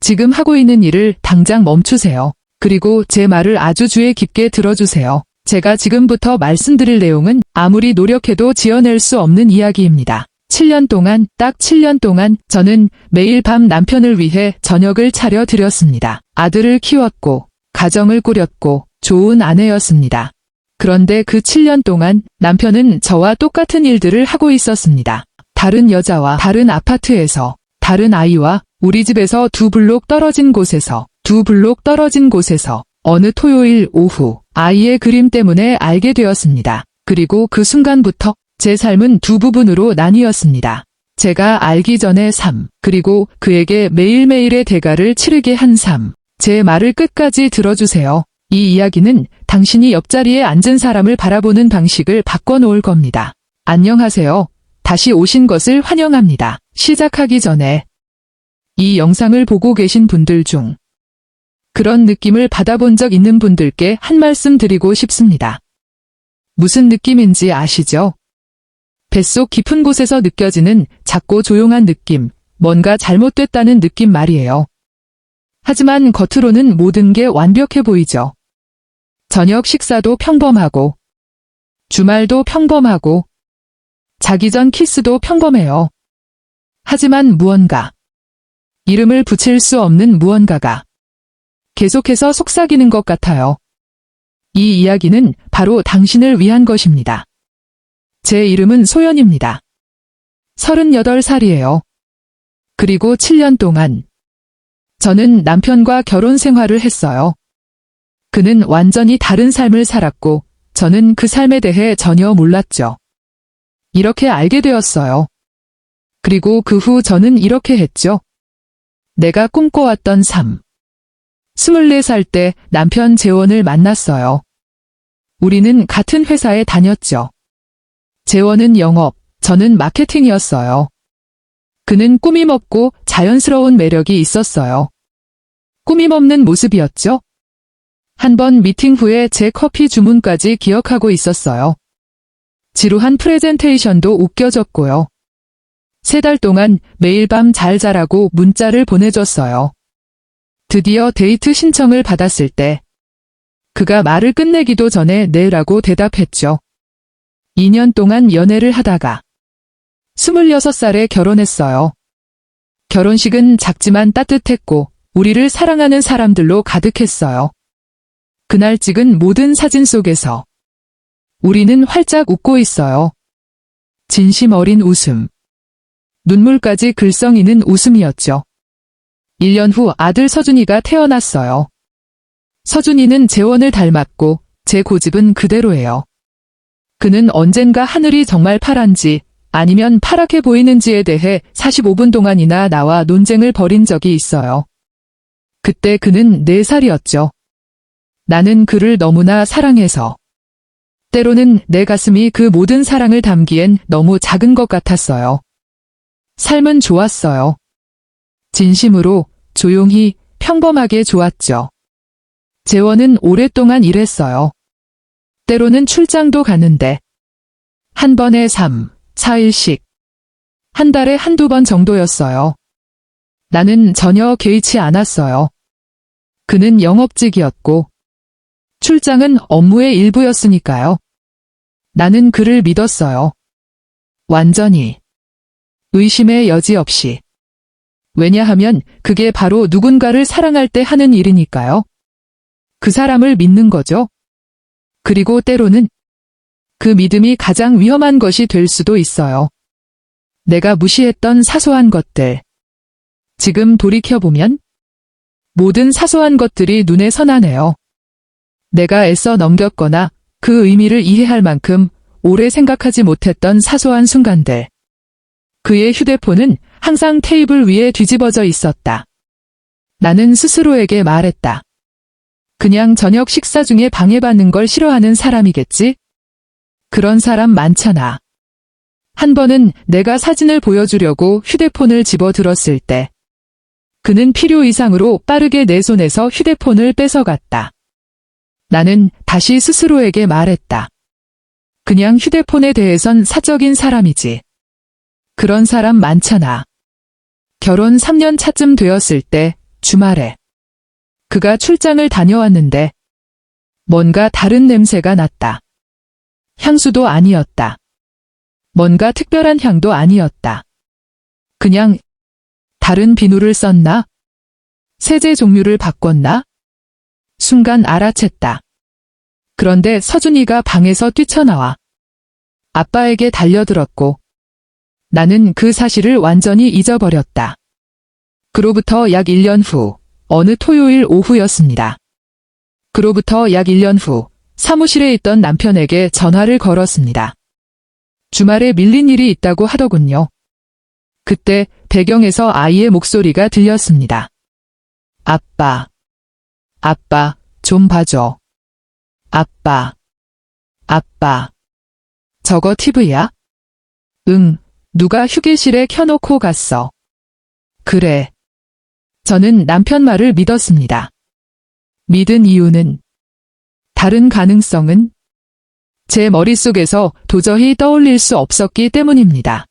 지금 하고 있는 일을 당장 멈추세요. 그리고 제 말을 아주 주의 깊게 들어주세요. 제가 지금부터 말씀드릴 내용은 아무리 노력해도 지어낼 수 없는 이야기입니다. 7년 동안, 딱 7년 동안 저는 매일 밤 남편을 위해 저녁을 차려 드렸습니다. 아들을 키웠고, 가정을 꾸렸고, 좋은 아내였습니다. 그런데 그 7년 동안 남편은 저와 똑같은 일들을 하고 있었습니다. 다른 여자와 다른 아파트에서, 다른 아이와 우리 집에서 2블록 떨어진 곳에서, 2블록 떨어진 곳에서 어느 토요일 오후 아이의 그림 때문에 알게 되었습니다. 그리고 그 순간부터 제 삶은 두 부분으로 나뉘었습니다. 제가 알기 전의 삶, 그리고 그에게 매일매일의 대가를 치르게 한 삶. 제 말을 끝까지 들어주세요. 이 이야기는 당신이 옆자리에 앉은 사람을 바라보는 방식을 바꿔놓을 겁니다. 안녕하세요. 다시 오신 것을 환영합니다. 시작하기 전에 이 영상을 보고 계신 분들 중 그런 느낌을 받아본 적 있는 분들께 한 말씀 드리고 싶습니다. 무슨 느낌인지 아시죠? 뱃속 깊은 곳에서 느껴지는 작고 조용한 느낌, 뭔가 잘못됐다는 느낌 말이에요. 하지만 겉으로는 모든 게 완벽해 보이죠. 저녁 식사도 평범하고, 주말도 평범하고, 자기 전 키스도 평범해요. 하지만 무언가, 이름을 붙일 수 없는 무언가가 계속해서 속삭이는 것 같아요. 이 이야기는 바로 당신을 위한 것입니다. 제 이름은 소연입니다. 38살이에요. 그리고 7년 동안 저는 남편과 결혼 생활을 했어요. 그는 완전히 다른 삶을 살았고 저는 그 삶에 대해 전혀 몰랐죠. 이렇게 알게 되었어요. 그리고 그 후 저는 이렇게 했죠. 내가 꿈꿔왔던 삶. 24살 때 남편 재원을 만났어요. 우리는 같은 회사에 다녔죠. 재원은 영업, 저는 마케팅이었어요. 그는 꾸밈 없고 자연스러운 매력이 있었어요. 꾸밈 없는 모습이었죠. 한 번 미팅 후에 제 커피 주문까지 기억하고 있었어요. 지루한 프레젠테이션도 웃겨졌고요. 3달 동안 매일 밤 잘 자라고 문자를 보내줬어요. 드디어 데이트 신청을 받았을 때 그가 말을 끝내기도 전에 네라고 대답했죠. 2년 동안 연애를 하다가 26살에 결혼했어요. 결혼식은 작지만 따뜻했고 우리를 사랑하는 사람들로 가득했어요. 그날 찍은 모든 사진 속에서 우리는 활짝 웃고 있어요. 진심 어린 웃음. 눈물까지 글썽이는 웃음이었죠. 1년 후 아들 서준이가 태어났어요. 서준이는 재원을 닮았고 제 고집은 그대로예요. 그는 언젠가 하늘이 정말 파란지 아니면 파랗게 보이는지에 대해 45분 동안이나 나와 논쟁을 벌인 적이 있어요. 그때 그는 4살이었죠. 나는 그를 너무나 사랑해서 때로는 내 가슴이 그 모든 사랑을 담기엔 너무 작은 것 같았어요. 삶은 좋았어요. 진심으로, 조용히, 평범하게 좋았죠. 재원은 오랫동안 일했어요. 때로는 출장도 가는데 한 번에 3, 4일씩 한 달에 한두 번 정도였어요. 나는 전혀 개의치 않았어요. 그는 영업직이었고 출장은 업무의 일부였으니까요. 나는 그를 믿었어요. 완전히. 의심의 여지 없이. 왜냐하면 그게 바로 누군가를 사랑할 때 하는 일이니까요. 그 사람을 믿는 거죠. 그리고 때로는 그 믿음이 가장 위험한 것이 될 수도 있어요. 내가 무시했던 사소한 것들. 지금 돌이켜보면 모든 사소한 것들이 눈에 선하네요. 내가 애써 넘겼거나 그 의미를 이해할 만큼 오래 생각하지 못했던 사소한 순간들. 그의 휴대폰은 항상 테이블 위에 뒤집어져 있었다. 나는 스스로에게 말했다. 그냥 저녁 식사 중에 방해받는 걸 싫어하는 사람이겠지? 그런 사람 많잖아. 한 번은 내가 사진을 보여주려고 휴대폰을 집어들었을 때 그는 필요 이상으로 빠르게 내 손에서 휴대폰을 뺏어갔다. 나는 다시 스스로에게 말했다. 그냥 휴대폰에 대해선 사적인 사람이지. 그런 사람 많잖아. 결혼 3년 차쯤 되었을 때 주말에 그가 출장을 다녀왔는데 뭔가 다른 냄새가 났다. 향수도 아니었다. 뭔가 특별한 향도 아니었다. 그냥 다른 비누를 썼나? 세제 종류를 바꿨나? 순간 알아챘다. 그런데 서준이가 방에서 뛰쳐나와 아빠에게 달려들었고 나는 그 사실을 완전히 잊어버렸다. 그로부터 약 1년 후 어느 토요일 오후였습니다. 그로부터 약 1년 후 사무실에 있던 남편에게 전화를 걸었습니다. 주말에 밀린 일이 있다고 하더군요. 그때 배경에서 아이의 목소리가 들렸습니다. 아빠, 좀 봐줘. 아빠, 저거 TV야? 응, 누가 휴게실에 켜놓고 갔어. 그래. 저는 남편 말을 믿었습니다. 믿은 이유는 다른 가능성은 제 머릿속에서 도저히 떠올릴 수 없었기 때문입니다.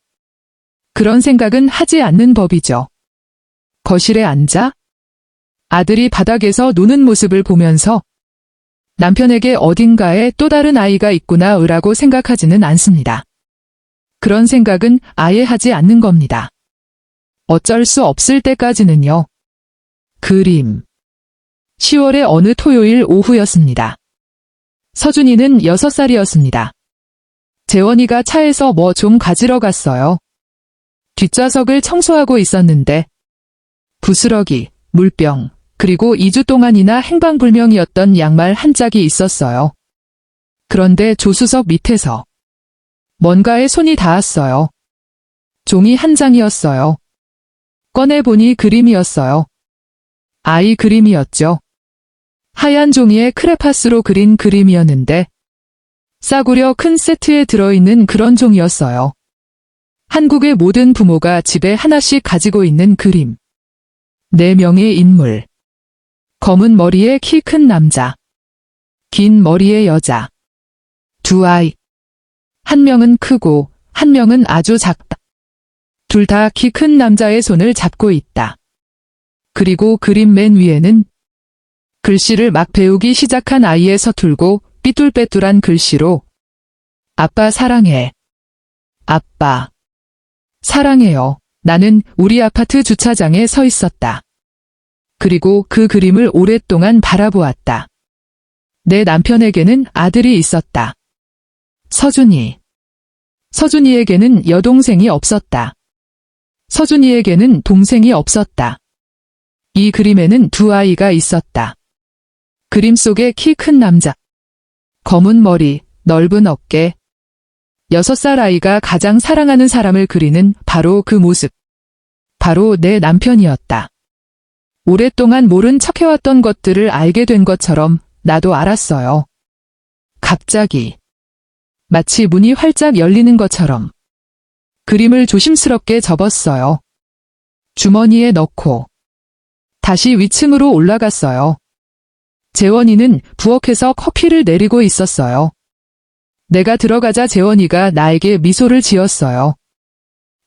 그런 생각은 하지 않는 법이죠. 거실에 앉아 아들이 바닥에서 노는 모습을 보면서 남편에게 어딘가에 또 다른 아이가 있구나 라고 생각하지는 않습니다. 그런 생각은 아예 하지 않는 겁니다. 어쩔 수 없을 때까지는요. 그림. 10월의 어느 토요일 오후였습니다. 서준이는 6살이었습니다. 재원이가 차에서 뭐 좀 가지러 갔어요. 뒷좌석을 청소하고 있었는데 부스러기, 물병, 그리고 2주 동안이나 행방불명이었던 양말 한 짝이 있었어요. 그런데 조수석 밑에서 뭔가에 손이 닿았어요. 종이 한 장이었어요. 꺼내보니 그림이었어요. 아이 그림이었죠. 하얀 종이에 크레파스로 그린 그림이었는데 싸구려 큰 세트에 들어있는 그런 종이었어요. 한국의 모든 부모가 집에 하나씩 가지고 있는 그림. 4명의 인물. 검은 머리에 키 큰 남자. 긴 머리의 여자. 2 아이. 한 명은 크고 한 명은 아주 작다. 둘 다 키 큰 남자의 손을 잡고 있다. 그리고 그림 맨 위에는 글씨를 막 배우기 시작한 아이의 서툴고 삐뚤빼뚤한 글씨로 아빠 사랑해. 아빠. 사랑해요. 나는 우리 아파트 주차장에 서 있었다. 그리고 그 그림을 오랫동안 바라보았다. 내 남편에게는 아들이 있었다. 서준이. 서준이에게는 여동생이 없었다. 서준이에게는 동생이 없었다. 이 그림에는 2 아이가 있었다. 그림 속의 키 큰 남자. 검은 머리, 넓은 어깨. 6살 아이가 가장 사랑하는 사람을 그리는 바로 그 모습. 바로 내 남편이었다. 오랫동안 모른 척 해왔던 것들을 알게 된 것처럼 나도 알았어요. 갑자기. 마치 문이 활짝 열리는 것처럼. 그림을 조심스럽게 접었어요. 주머니에 넣고. 다시 위층으로 올라갔어요. 재원이는 부엌에서 커피를 내리고 있었어요. 내가 들어가자 재원이가 나에게 미소를 지었어요.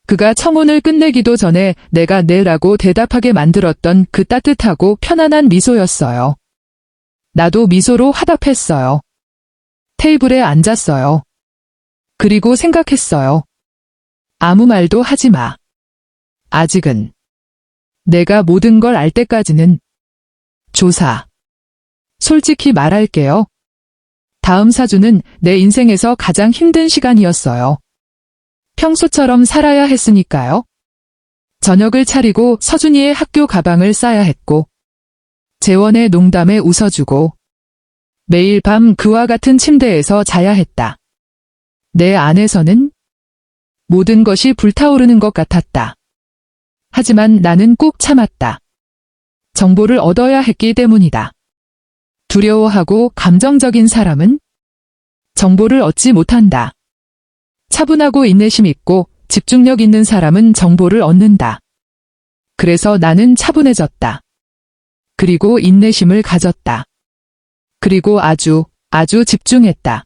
그가 청혼을 끝내기도 전에 내가 네라고 대답하게 만들었던 그 따뜻하고 편안한 미소였어요. 나도 미소로 화답했어요. 테이블에 앉았어요. 그리고 생각했어요. 아무 말도 하지 마. 아직은. 내가 모든 걸 알 때까지는. 조사. 솔직히 말할게요. 다음 4주는 내 인생에서 가장 힘든 시간이었어요. 평소처럼 살아야 했으니까요. 저녁을 차리고 서준이의 학교 가방을 싸야 했고, 재원의 농담에 웃어주고, 매일 밤 그와 같은 침대에서 자야 했다. 내 안에서는 모든 것이 불타오르는 것 같았다. 하지만 나는 꾹 참았다. 정보를 얻어야 했기 때문이다. 두려워하고 감정적인 사람은 정보를 얻지 못한다. 차분하고 인내심 있고 집중력 있는 사람은 정보를 얻는다. 그래서 나는 차분해졌다. 그리고 인내심을 가졌다. 그리고 아주 집중했다.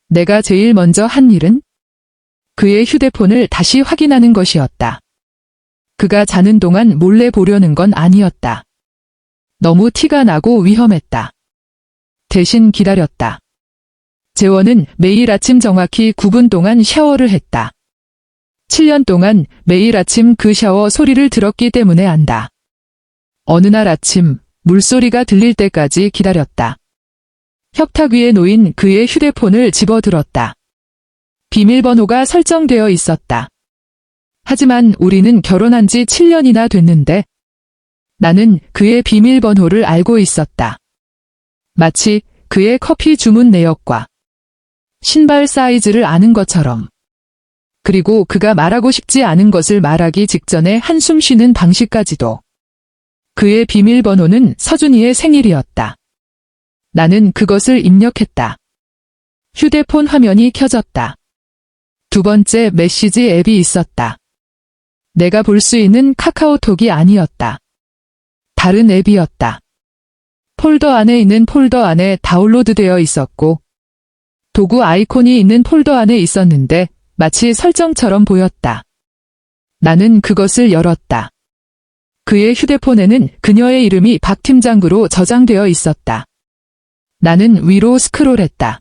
내가 제일 먼저 한 일은 그의 휴대폰을 다시 확인하는 것이었다. 그가 자는 동안 몰래 보려는 건 아니었다. 너무 티가 나고 위험했다. 대신 기다렸다. 재원은 매일 아침 정확히 9분 동안 샤워를 했다. 7년 동안 매일 아침 그 샤워 소리를 들었기 때문에 안다. 어느 날 아침 물소리가 들릴 때까지 기다렸다. 협탁 위에 놓인 그의 휴대폰을 집어들었다. 비밀번호가 설정되어 있었다. 하지만 우리는 결혼한 지 7년이나 됐는데 나는 그의 비밀번호를 알고 있었다. 마치 그의 커피 주문 내역과 신발 사이즈를 아는 것처럼. 그리고 그가 말하고 싶지 않은 것을 말하기 직전에 한숨 쉬는 방식까지도. 그의 비밀번호는 서준이의 생일이었다. 나는 그것을 입력했다. 휴대폰 화면이 켜졌다. 두 번째 메시지 앱이 있었다. 내가 볼 수 있는 카카오톡이 아니었다. 다른 앱이었다. 폴더 안에 있는 폴더 안에 다운로드되어 있었고 도구 아이콘이 있는 폴더 안에 있었는데 마치 설정처럼 보였다. 나는 그것을 열었다. 그의 휴대폰에는 그녀의 이름이 박 팀장으로 저장되어 있었다. 나는 위로 스크롤했다.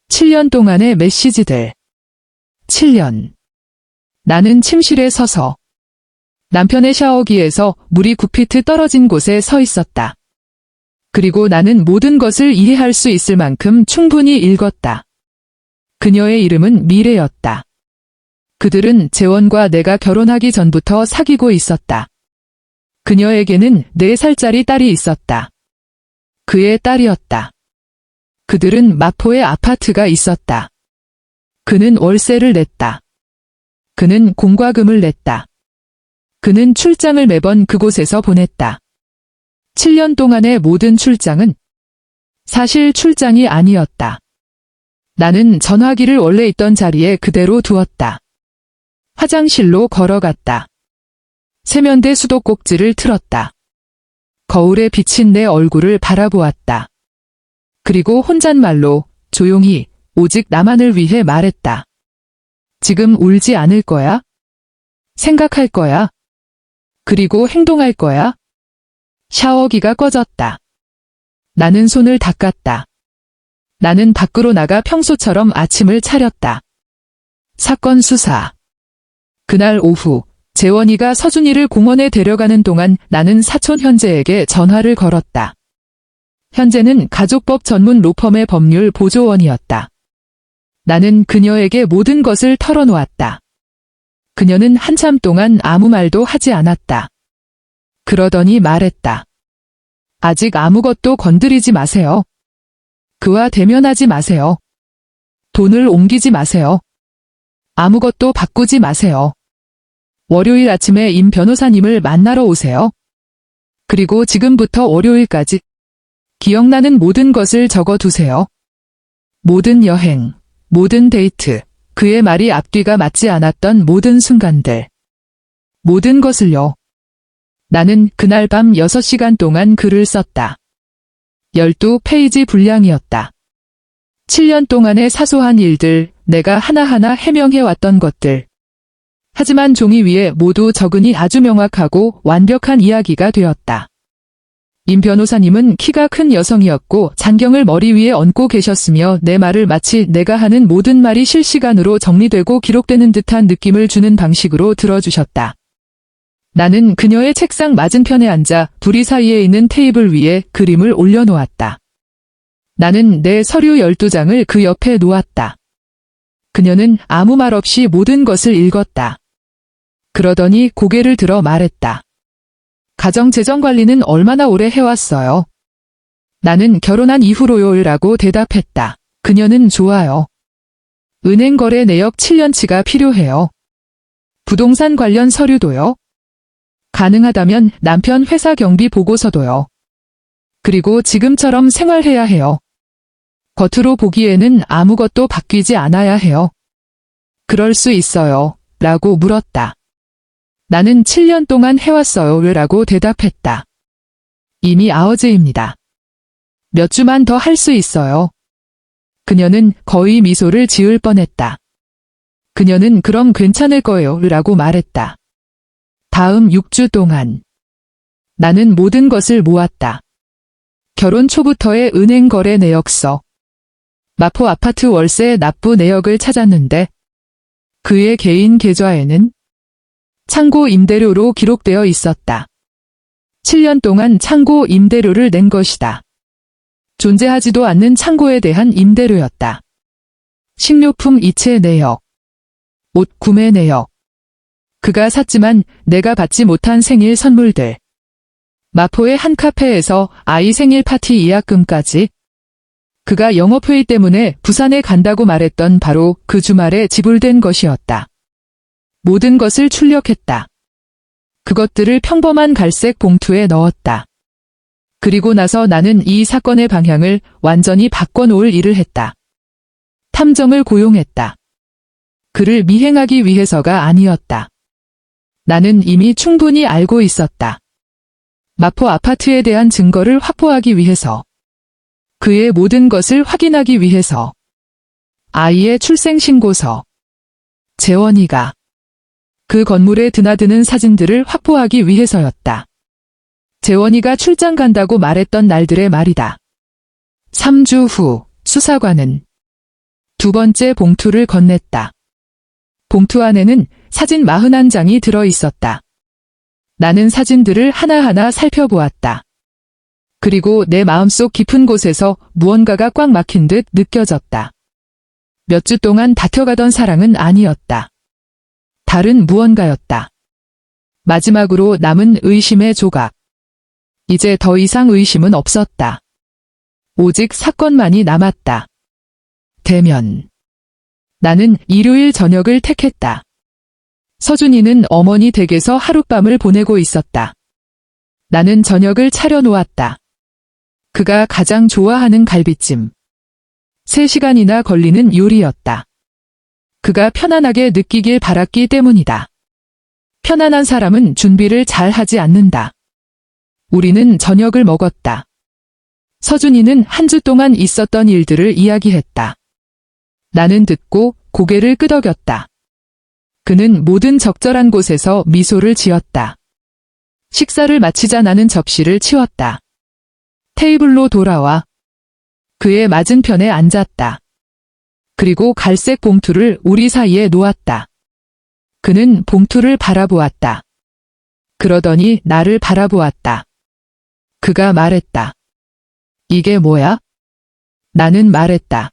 7년 동안의 메시지들. 7년. 나는 침실에 서서 남편의 샤워기에서 물이 9피트 떨어진 곳에 서 있었다. 그리고 나는 모든 것을 이해할 수 있을 만큼 충분히 읽었다. 그녀의 이름은 미래였다. 그들은 재원과 내가 결혼하기 전부터 사귀고 있었다. 그녀에게는 4살짜리 딸이 있었다. 그의 딸이었다. 그들은 마포에 아파트가 있었다. 그는 월세를 냈다. 그는 공과금을 냈다. 그는 출장을 매번 그곳에서 보냈다. 7년 동안의 모든 출장은 사실 출장이 아니었다. 나는 전화기를 원래 있던 자리에 그대로 두었다. 화장실로 걸어갔다. 세면대 수도꼭지를 틀었다. 거울에 비친 내 얼굴을 바라보았다. 그리고 혼잣말로 조용히 오직 나만을 위해 말했다. 지금 울지 않을 거야? 생각할 거야? 그리고 행동할 거야? 샤워기가 꺼졌다. 나는 손을 닦았다. 나는 밖으로 나가 평소처럼 아침을 차렸다. 사건 수사. 그날 오후 재원이가 서준이를 공원에 데려가는 동안 나는 사촌 현재에게 전화를 걸었다. 현재는 가족법 전문 로펌의 법률 보조원이었다. 나는 그녀에게 모든 것을 털어놓았다. 그녀는 한참 동안 아무 말도 하지 않았다. 그러더니 말했다. 아직 아무것도 건드리지 마세요. 그와 대면하지 마세요. 돈을 옮기지 마세요. 아무것도 바꾸지 마세요. 월요일 아침에 임 변호사님을 만나러 오세요. 그리고 지금부터 월요일까지 기억나는 모든 것을 적어두세요. 모든 여행, 모든 데이트, 그의 말이 앞뒤가 맞지 않았던 모든 순간들. 모든 것을요. 나는 그날 밤 6시간 동안 글을 썼다. 12페이지 분량이었다. 7년 동안의 사소한 일들, 내가 하나하나 해명해왔던 것들. 하지만 종이 위에 모두 적으니 아주 명확하고 완벽한 이야기가 되었다. 임 변호사님은 키가 큰 여성이었고 잔경을 머리 위에 얹고 계셨으며 내 말을 마치 내가 하는 모든 말이 실시간으로 정리되고 기록되는 듯한 느낌을 주는 방식으로 들어주셨다. 나는 그녀의 책상 맞은편에 앉아 둘이 사이에 있는 테이블 위에 그림을 올려놓았다. 나는 내 서류 12장을 그 옆에 놓았다. 그녀는 아무 말 없이 모든 것을 읽었다. 그러더니 고개를 들어 말했다. 가정재정관리는 얼마나 오래 해왔어요? 나는 결혼한 이후로요라고 대답했다. 그녀는 좋아요. 은행 거래 내역 7년치가 필요해요. 부동산 관련 서류도요. 가능하다면 남편 회사 경비 보고서도요. 그리고 지금처럼 생활해야 해요. 겉으로 보기에는 아무것도 바뀌지 않아야 해요. 그럴 수 있어요. 라고 물었다. 나는 7년 동안 해왔어요. 라고 대답했다. 이미 아어제입니다. 몇 주만 더 할 수 있어요. 그녀는 거의 미소를 지을 뻔했다. 그녀는 그럼 괜찮을 거예요. 라고 말했다. 다음 6주 동안 나는 모든 것을 모았다. 결혼 초부터의 은행 거래 내역서, 마포 아파트 월세 납부 내역을 찾았는데 그의 개인 계좌에는 창고 임대료로 기록되어 있었다. 7년 동안 창고 임대료를 낸 것이다. 존재하지도 않는 창고에 대한 임대료였다. 식료품 이체 내역, 옷 구매 내역, 그가 샀지만 내가 받지 못한 생일 선물들, 마포의 한 카페에서 아이 생일 파티 예약금까지, 그가 영업회의 때문에 부산에 간다고 말했던 바로 그 주말에 지불된 것이었다. 모든 것을 출력했다. 그것들을 평범한 갈색 봉투에 넣었다. 그리고 나서 나는 이 사건의 방향을 완전히 바꿔놓을 일을 했다. 탐정을 고용했다. 그를 미행하기 위해서가 아니었다. 나는 이미 충분히 알고 있었다. 마포 아파트에 대한 증거를 확보하기 위해서, 그의 모든 것을 확인하기 위해서, 아이의 출생신고서, 재원이가 그 건물에 드나드는 사진들을 확보하기 위해서였다. 재원이가 출장 간다고 말했던 날들의 말이다. 3주 후 수사관은 두 번째 봉투를 건넸다. 봉투 안에는 사진 41장이 들어 있었다. 나는 사진들을 하나하나 살펴보았다. 그리고 내 마음속 깊은 곳에서 무언가가 꽉 막힌 듯 느껴졌다. 몇 주 동안 다퉈가던 사랑은 아니었다. 다른 무언가였다. 마지막으로 남은 의심의 조각. 이제 더 이상 의심은 없었다. 오직 사건만이 남았다. 대면. 나는 일요일 저녁을 택했다. 서준이는 어머니 댁에서 하룻밤을 보내고 있었다. 나는 저녁을 차려놓았다. 그가 가장 좋아하는 갈비찜. 3시간이나 걸리는 요리였다. 그가 편안하게 느끼길 바랐기 때문이다. 편안한 사람은 준비를 잘 하지 않는다. 우리는 저녁을 먹었다. 서준이는 한 주 동안 있었던 일들을 이야기했다. 나는 듣고 고개를 끄덕였다. 그는 모든 적절한 곳에서 미소를 지었다. 식사를 마치자 나는 접시를 치웠다. 테이블로 돌아와 그의 맞은편에 앉았다. 그리고 갈색 봉투를 우리 사이에 놓았다. 그는 봉투를 바라보았다. 그러더니 나를 바라보았다. 그가 말했다. 이게 뭐야? 나는 말했다.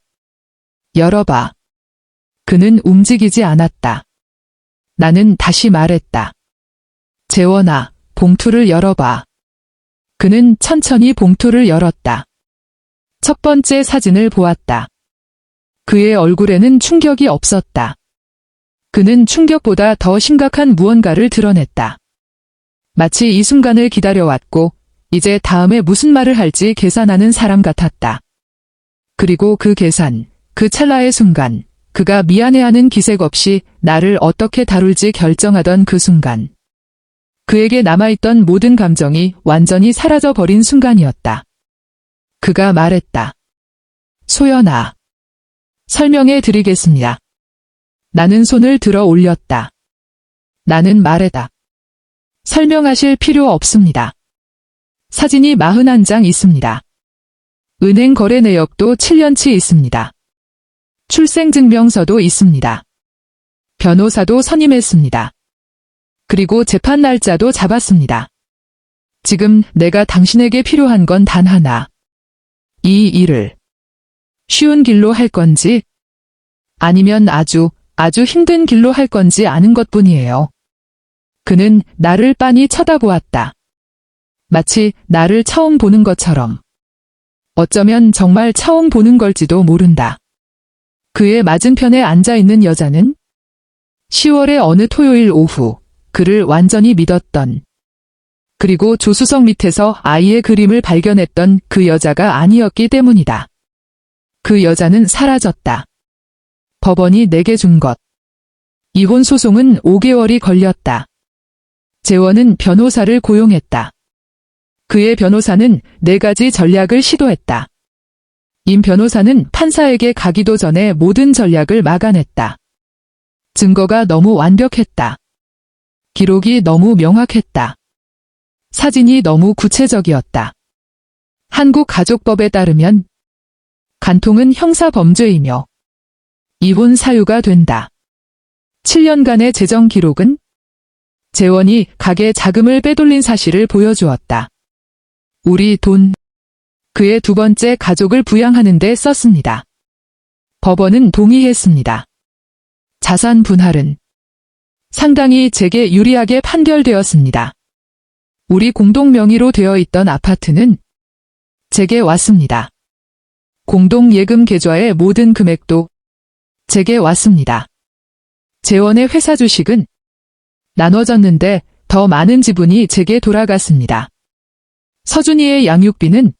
열어봐. 그는 움직이지 않았다. 나는 다시 말했다. 재원아, 봉투를 열어봐. 그는 천천히 봉투를 열었다. 첫 번째 사진을 보았다. 그의 얼굴에는 충격이 없었다. 그는 충격보다 더 심각한 무언가를 드러냈다. 마치 이 순간을 기다려왔고 이제 다음에 무슨 말을 할지 계산하는 사람 같았다. 그리고 그 계산, 그 찰나의 순간, 그가 미안해하는 기색 없이 나를 어떻게 다룰지 결정하던 그 순간. 그에게 남아있던 모든 감정이 완전히 사라져버린 순간이었다. 그가 말했다. 소연아. 설명해 드리겠습니다. 나는 손을 들어 올렸다. 나는 말했다. 설명하실 필요 없습니다. 사진이 41장 있습니다. 은행 거래 내역도 7년치 있습니다. 출생증명서도 있습니다. 변호사도 선임했습니다. 그리고 재판 날짜도 잡았습니다. 지금 내가 당신에게 필요한 건 단 하나. 이 일을 쉬운 길로 할 건지 아니면 아주 힘든 길로 할 건지 아는 것뿐이에요. 그는 나를 빤히 쳐다보았다. 마치 나를 처음 보는 것처럼. 어쩌면 정말 처음 보는 걸지도 모른다. 그의 맞은편에 앉아있는 여자는 10월의 어느 토요일 오후 그를 완전히 믿었던, 그리고 조수석 밑에서 아이의 그림을 발견했던 그 여자가 아니었기 때문이다. 그 여자는 사라졌다. 법원이 내게 준 것. 이혼 소송은 5개월이 걸렸다. 재원은 변호사를 고용했다. 그의 변호사는 4가지 전략을 시도했다. 임 변호사는 판사에게 가기도 전에 모든 전략을 막아냈다. 증거가 너무 완벽했다. 기록이 너무 명확했다. 사진이 너무 구체적이었다. 한국 가족법에 따르면 간통은 형사범죄이며 이혼 사유가 된다. 7년간의 재정 기록은 재원이 가게 자금을 빼돌린 사실을 보여주었다. 우리 돈, 그의 두 번째 가족을 부양하는 데 썼습니다. 법원은 동의했습니다. 자산 분할은 상당히 제게 유리하게 판결되었습니다. 우리 공동 명의로 되어 있던 아파트는 제게 왔습니다. 공동 예금 계좌의 모든 금액도 제게 왔습니다. 재원의 회사 주식은 나눠졌는데 더 많은 지분이 제게 돌아갔습니다. 서준이의 양육비는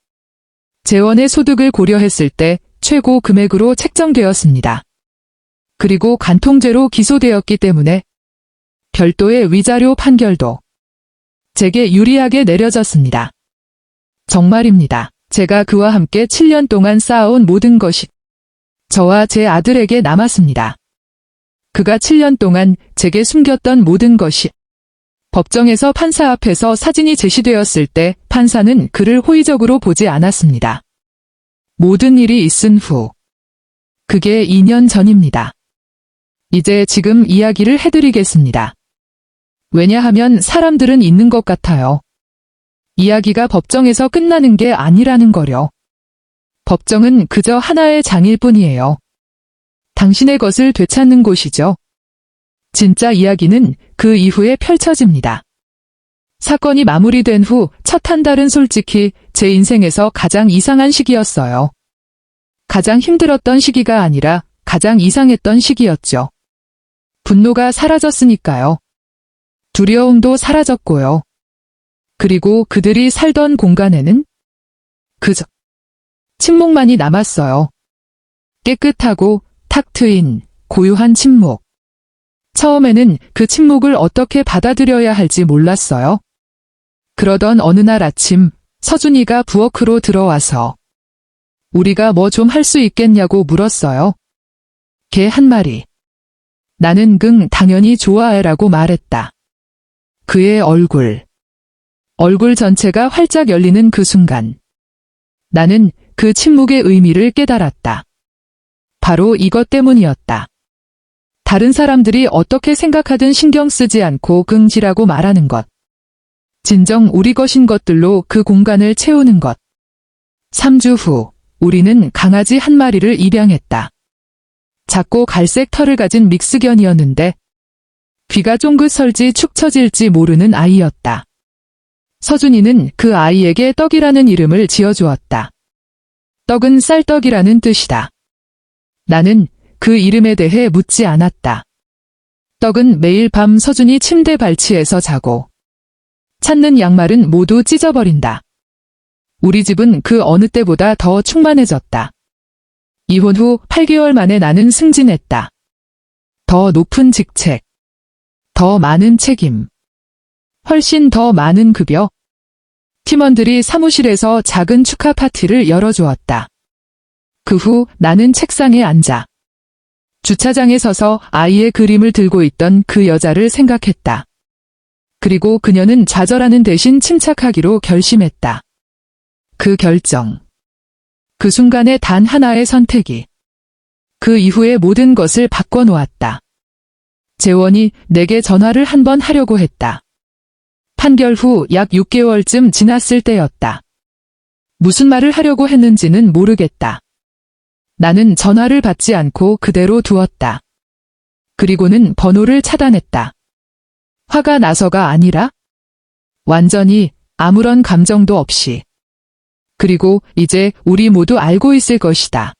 재원의 소득을 고려했을 때 최고 금액으로 책정되었습니다. 그리고 간통죄로 기소되었기 때문에 별도의 위자료 판결도 제게 유리하게 내려졌습니다. 정말입니다. 제가 그와 함께 7년 동안 쌓아온 모든 것이 저와 제 아들에게 남았습니다. 그가 7년 동안 제게 숨겼던 모든 것이 법정에서 판사 앞에서 사진이 제시되었을 때 판사는 그를 호의적으로 보지 않았습니다. 모든 일이 있은 후, 그게 2년 전입니다. 이제 지금 이야기를 해드리겠습니다. 왜냐하면 사람들은 있는 것 같아요. 이야기가 법정에서 끝나는 게 아니라는 거려. 법정은 그저 하나의 장일 뿐이에요. 당신의 것을 되찾는 곳이죠. 진짜 이야기는 그 이후에 펼쳐집니다. 사건이 마무리된 후 첫 한 달은 솔직히 제 인생에서 가장 이상한 시기였어요. 가장 힘들었던 시기가 아니라 가장 이상했던 시기였죠. 분노가 사라졌으니까요. 두려움도 사라졌고요. 그리고 그들이 살던 공간에는 그저 침묵만이 남았어요. 깨끗하고 탁 트인 고요한 침묵. 처음에는 그 침묵을 어떻게 받아들여야 할지 몰랐어요. 그러던 어느 날 아침 서준이가 부엌으로 들어와서 우리가 뭐 좀 할 수 있겠냐고 물었어요. 개 한 마리. 나는 당연히 좋아해라고 말했다. 그의 얼굴 전체가 활짝 열리는 그 순간 나는 그 침묵의 의미를 깨달았다. 바로 이것 때문이었다. 다른 사람들이 어떻게 생각하든 신경 쓰지 않고 긍지라고 말하는 것. 진정 우리 것인 것들로 그 공간을 채우는 것. 3주 후 우리는 강아지 한 마리를 입양했다. 작고 갈색 털을 가진 믹스견이었는데 귀가 쫑긋 설지 축 처질지 모르는 아이였다. 서준이는 그 아이에게 떡이라는 이름을 지어주었다. 떡은 쌀떡이라는 뜻이다. 나는 그 이름에 대해 묻지 않았다. 떡은 매일 밤 서준이 침대 발치에서 자고 찾는 양말은 모두 찢어버린다. 우리 집은 그 어느 때보다 더 충만해졌다. 이혼 후 8개월 만에 나는 승진했다. 더 높은 직책, 더 많은 책임, 훨씬 더 많은 급여. 팀원들이 사무실에서 작은 축하 파티를 열어주었다. 그 후 나는 책상에 앉아 주차장에 서서 아이의 그림을 들고 있던 그 여자를 생각했다. 그리고 그녀는 좌절하는 대신 침착하기로 결심했다. 그 결정. 그 순간의 단 하나의 선택이 그 이후의 모든 것을 바꿔놓았다. 재원이 내게 전화를 한 번 하려고 했다. 판결 후 약 6개월쯤 지났을 때였다. 무슨 말을 하려고 했는지는 모르겠다. 나는 전화를 받지 않고 그대로 두었다. 그리고는 번호를 차단했다. 화가 나서가 아니라 완전히 아무런 감정도 없이. 그리고 이제 우리 모두 알고 있을 것이다.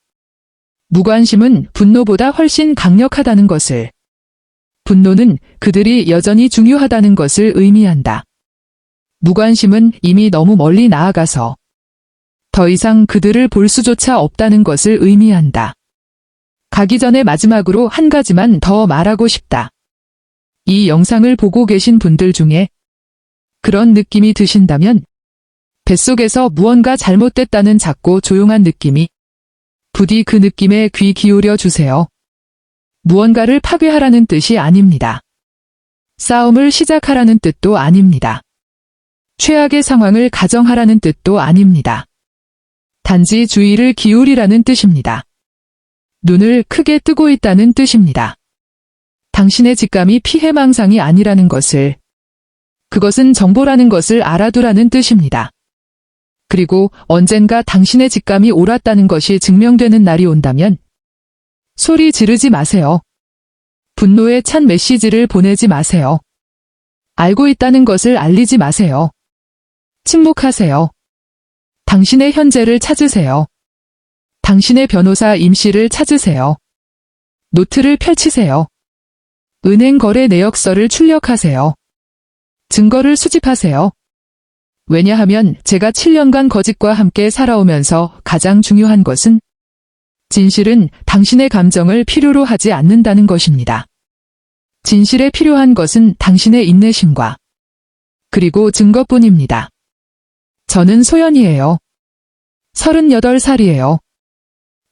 무관심은 분노보다 훨씬 강력하다는 것을. 분노는 그들이 여전히 중요하다는 것을 의미한다. 무관심은 이미 너무 멀리 나아가서 더 이상 그들을 볼 수조차 없다는 것을 의미한다. 가기 전에 마지막으로 한 가지만 더 말하고 싶다. 이 영상을 보고 계신 분들 중에 그런 느낌이 드신다면 뱃속에서 무언가 잘못됐다는 작고 조용한 느낌이 부디 그 느낌에 귀 기울여 주세요. 무언가를 파괴하라는 뜻이 아닙니다. 싸움을 시작하라는 뜻도 아닙니다. 최악의 상황을 가정하라는 뜻도 아닙니다. 단지 주의를 기울이라는 뜻입니다. 눈을 크게 뜨고 있다는 뜻입니다. 당신의 직감이 피해망상이 아니라는 것을, 그것은 정보라는 것을 알아두라는 뜻입니다. 그리고 언젠가 당신의 직감이 옳았다는 것이 증명되는 날이 온다면 소리 지르지 마세요. 분노에 찬 메시지를 보내지 마세요. 알고 있다는 것을 알리지 마세요. 침묵하세요. 당신의 현재를 찾으세요. 당신의 변호사 임씨를 찾으세요. 노트를 펼치세요. 은행 거래 내역서를 출력하세요. 증거를 수집하세요. 왜냐하면 제가 7년간 거짓과 함께 살아오면서 가장 중요한 것은 진실은 당신의 감정을 필요로 하지 않는다는 것입니다. 진실에 필요한 것은 당신의 인내심과 그리고 증거뿐입니다. 저는 소연이에요. 38살이에요.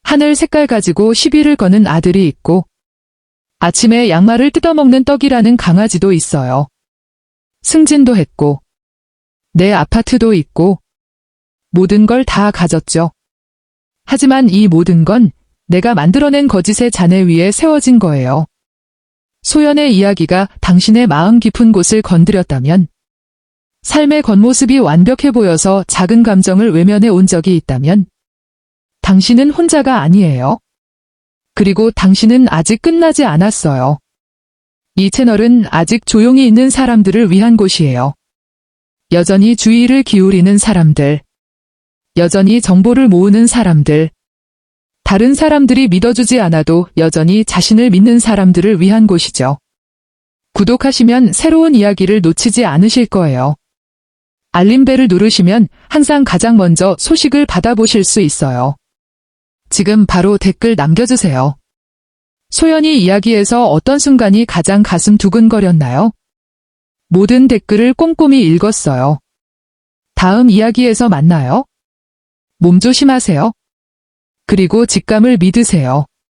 하늘 색깔 가지고 시비를 거는 아들이 있고 아침에 양말을 뜯어먹는 떡이라는 강아지도 있어요. 승진도 했고 내 아파트도 있고 모든 걸 다 가졌죠. 하지만 이 모든 건 내가 만들어낸 거짓의 잔해 위에 세워진 거예요. 소연의 이야기가 당신의 마음 깊은 곳을 건드렸다면, 삶의 겉모습이 완벽해 보여서 작은 감정을 외면해 온 적이 있다면, 당신은 혼자가 아니에요. 그리고 당신은 아직 끝나지 않았어요. 이 채널은 아직 조용히 있는 사람들을 위한 곳이에요. 여전히 주의를 기울이는 사람들, 여전히 정보를 모으는 사람들, 다른 사람들이 믿어주지 않아도 여전히 자신을 믿는 사람들을 위한 곳이죠. 구독하시면 새로운 이야기를 놓치지 않으실 거예요. 알림벨을 누르시면 항상 가장 먼저 소식을 받아보실 수 있어요. 지금 바로 댓글 남겨주세요. 소연이 이야기에서 어떤 순간이 가장 가슴 두근거렸나요? 모든 댓글을 꼼꼼히 읽었어요. 다음 이야기에서 만나요. 몸 조심하세요. 그리고 직감을 믿으세요.